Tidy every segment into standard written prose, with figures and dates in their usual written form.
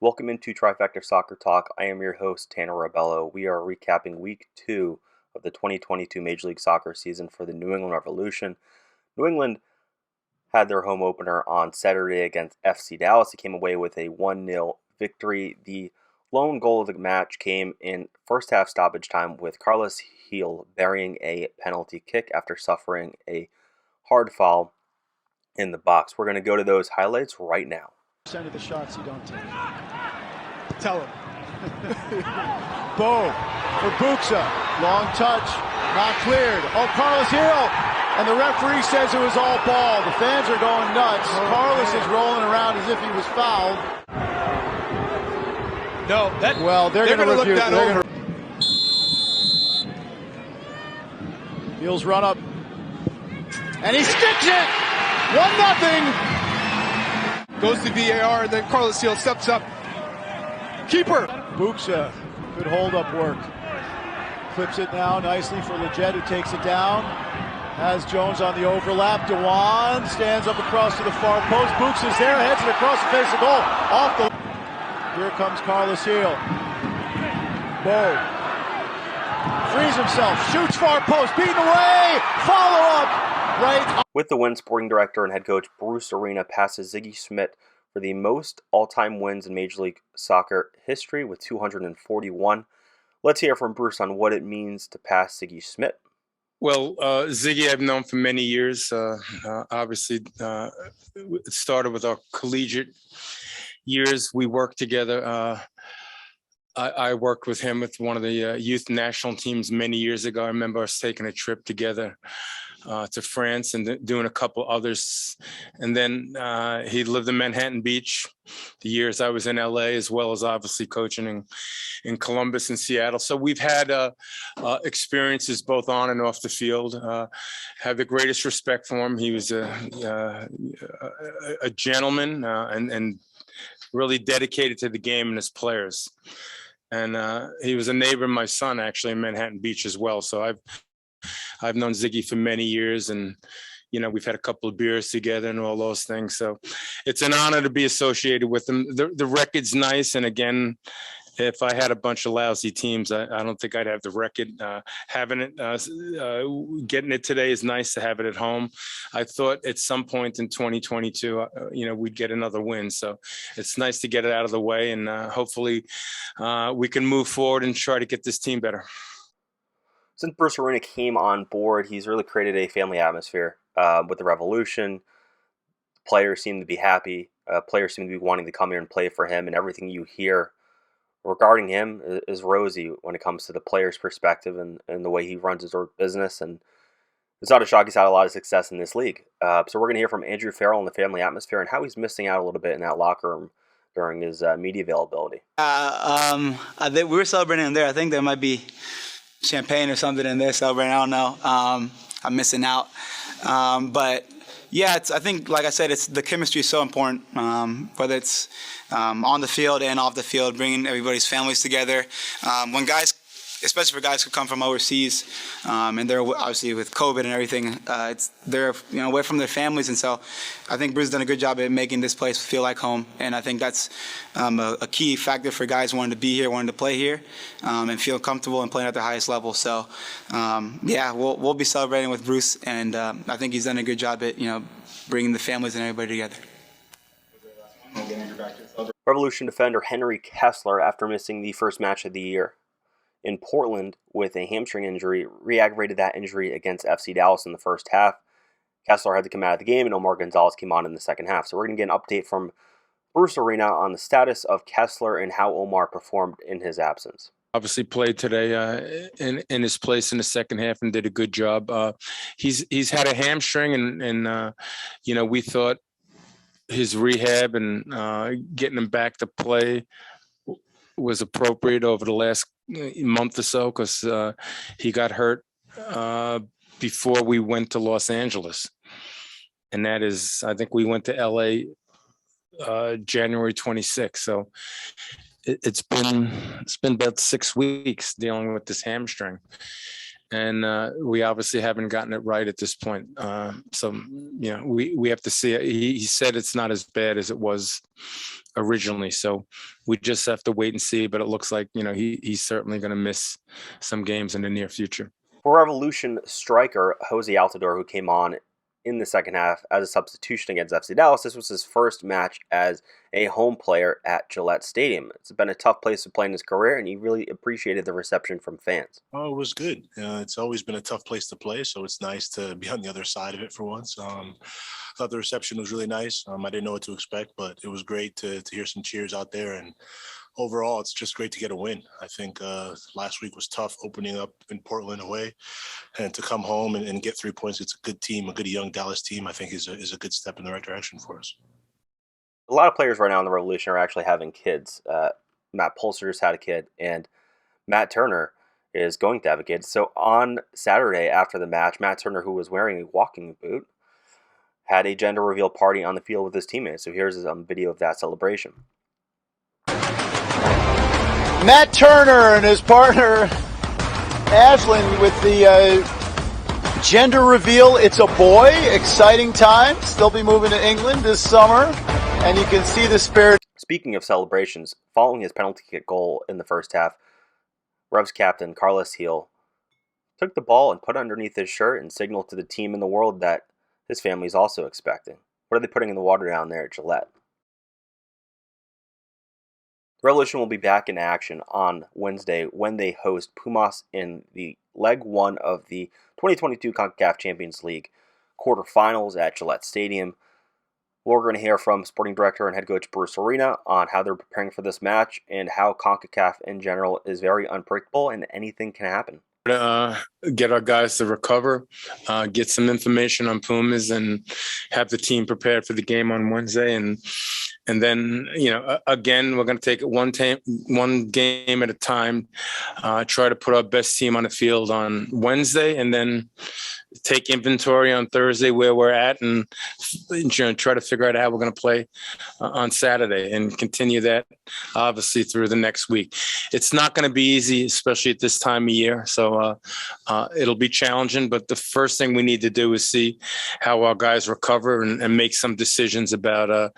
Welcome into Trifecta Soccer Talk. I am your host, Tanner Rabello. We are recapping week 2 of the 2022 Major League Soccer season for the New England Revolution. New England had their home opener on Saturday against FC Dallas. It came away with a 1-0 victory. The lone goal of the match came in first half stoppage time with Carlos Gil burying a penalty kick after suffering a hard foul in the box. We're going to go to those highlights right now. Percent of the shots you don't take. Tell him. Boom for Buxa. Long touch, not cleared. Oh, Carlos Gil. And the referee says it was all ball. The fans are going nuts. Carlos is rolling around as if he was fouled. No, they're going to look that over. Gil's run up. And he sticks it! 1-0. Goes to VAR, and then Carlos Gil steps up. Keeper. Buxa, good hold-up work. Clips it now nicely for Leggett, who takes it down. Has Jones on the overlap. Dewan stands up across to the far post. Buxa's there, heads it across the face of goal. Off the... Here comes Carlos Gil. Bo. Frees himself, shoots far post, beaten away. Follow-up. Right. With the win, sporting director and head coach Bruce Arena passes Sigi Schmid for the most all-time wins in Major League Soccer history with 241. Let's hear from Bruce on what it means to pass Sigi Schmid. Well, Ziggy I've known for many years. Obviously, it started with our collegiate years. We worked together. I worked with him with one of the youth national teams many years ago. I remember us taking a trip together to France and doing a couple others. And then he lived in Manhattan Beach the years I was in LA, as well as obviously coaching in Columbus and Seattle. So we've had experiences both on and off the field. Have the greatest respect for him. He was a gentleman and really dedicated to the game and his players. And he was a neighbor of my son, actually, in Manhattan Beach as well. So I've known Ziggy for many years, and we've had a couple of beers together and all those things. So it's an honor to be associated with him. The record's nice, and again, if I had a bunch of lousy teams, I don't think I'd have the record. Having it, getting it today is nice to have it at home. I thought at some point in 2022, we'd get another win. So it's nice to get it out of the way, and hopefully we can move forward and try to get this team better. Since Bruce Arena came on board, he's really created a family atmosphere with the Revolution. Players seem to be happy. Players seem to be wanting to come here and play for him, and everything you hear regarding him is rosy when it comes to the player's perspective and the way he runs his business. And it's not a shock he's had a lot of success in this league. So we're going to hear from Andrew Farrell on the family atmosphere and how he's missing out a little bit in that locker room during his media availability. We were celebrating in there. I think there might be champagne or something in there celebrating. I don't know. I'm missing out. But yeah, I think, like I said, the chemistry is so important, whether it's on the field and off the field, bringing everybody's families together. When guys, especially for guys who come from overseas, and they're obviously with COVID and everything, they're away from their families, and so I think Bruce has done a good job at making this place feel like home, and I think that's a key factor for guys wanting to be here, wanting to play here, and feel comfortable and playing at their highest level. So yeah, we'll be celebrating with Bruce, and I think he's done a good job at bringing the families and everybody together. Revolution defender Henry Kessler, after missing the first match of the year in Portland with a hamstring injury, re-aggravated that injury against FC Dallas in the first half. Kessler had to come out of the game, and Omar Gonzalez came on in the second half. So we're going to get an update from Bruce Arena on the status of Kessler and how Omar performed in his absence. Obviously played today in his place in the second half and did a good job. He's had a hamstring, and we thought his rehab and getting him back to play was appropriate over the last month or so, because he got hurt before we went to Los Angeles. And that is, I think we went to LA January 26th. So it's been about 6 weeks dealing with this hamstring. and we obviously haven't gotten it right at this point. So we have to see it. He said it's not as bad as it was originally, so we just have to wait and see. But it looks like he's certainly going to miss some games in the near future. For Revolution striker Jose Altidore, who came on in the second half as a substitution against FC Dallas, this was his first match as a home player at Gillette Stadium. It's been a tough place to play in his career, and he really appreciated the reception from fans. Oh, it was good. It's always been a tough place to play, so it's nice to be on the other side of it for once. I thought the reception was really nice. I didn't know what to expect, but it was great to hear some cheers out there, and overall, it's just great to get a win. I think last week was tough opening up in Portland away, and to come home and get 3 points. It's a good team, a good young Dallas team. I think is a good step in the right direction for us. A lot of players right now in the Revolution are actually having kids. Matt Pulser just had a kid, and Matt Turner is going to have a kid. So on Saturday after the match, Matt Turner, who was wearing a walking boot, had a gender reveal party on the field with his teammates. So here's a video of that celebration. Matt Turner and his partner Ashlyn with the gender reveal. It's a boy. Exciting times. They'll be moving to England this summer, and you can see the spirit. Speaking of celebrations, following his penalty kick goal in the first half, Revs captain Carlos Gil took the ball and put it underneath his shirt and signaled to the team in the world that his family is also expecting. What are they putting in the water down there at Gillette? Revolution will be back in action on Wednesday when they host Pumas in the leg one of the 2022 CONCACAF Champions League quarterfinals at Gillette Stadium. We're going to hear from sporting director and head coach Bruce Arena on how they're preparing for this match and how CONCACAF in general is very unpredictable and anything can happen. Get our guys to recover, get some information on Pumas, and have the team prepared for the game on Wednesday. And then, again, we're going to take it one game at a time, try to put our best team on the field on Wednesday, and then take inventory on Thursday where we're at, and try to figure out how we're going to play on Saturday, and continue that obviously through the next week. It's not going to be easy, especially at this time of year. So it'll be challenging, but the first thing we need to do is see how our guys recover and make some decisions about,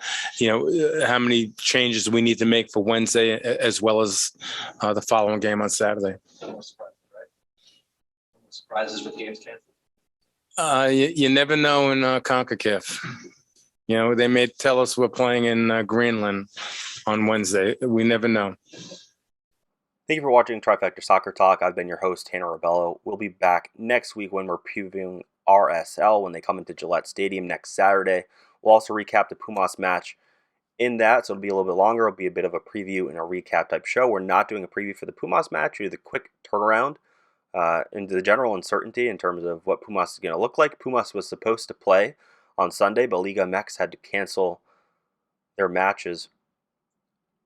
how many changes we need to make for Wednesday, as well as the following game on Saturday. Surprises with games canceled? You never know in CONCACAF. They may tell us we're playing in Greenland on Wednesday. We never know. Thank you for watching Trifecta Soccer Talk. I've been your host, Tanner Rebello. We'll be back next week when we're previewing RSL when they come into Gillette Stadium next Saturday. We'll also recap the Pumas match in that, so it'll be a little bit longer. It'll be a bit of a preview and a recap type show. We're not doing a preview for the Pumas match due to the quick turnaround into the general uncertainty in terms of what Pumas is going to look like. Pumas was supposed to play on Sunday, but Liga MX had to cancel their matches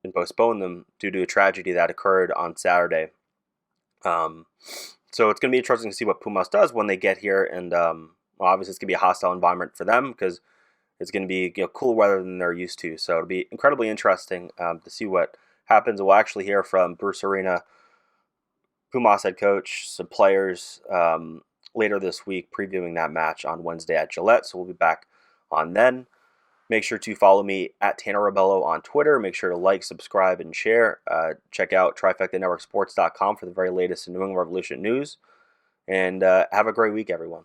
and postpone them due to a tragedy that occurred on Saturday. So it's going to be interesting to see what Pumas does when they get here, and obviously it's going to be a hostile environment for them because it's going to be cooler weather than they're used to. So it'll be incredibly interesting to see what happens. We'll actually hear from Bruce Arena, Pumas head coach, some players later this week previewing that match on Wednesday at Gillette. So we'll be back on then. Make sure to follow me at Tanner Rebello on Twitter. Make sure to like, subscribe, and share. Check out TrifectaNetworkSports.com for the very latest in New England Revolution news. And have a great week, everyone.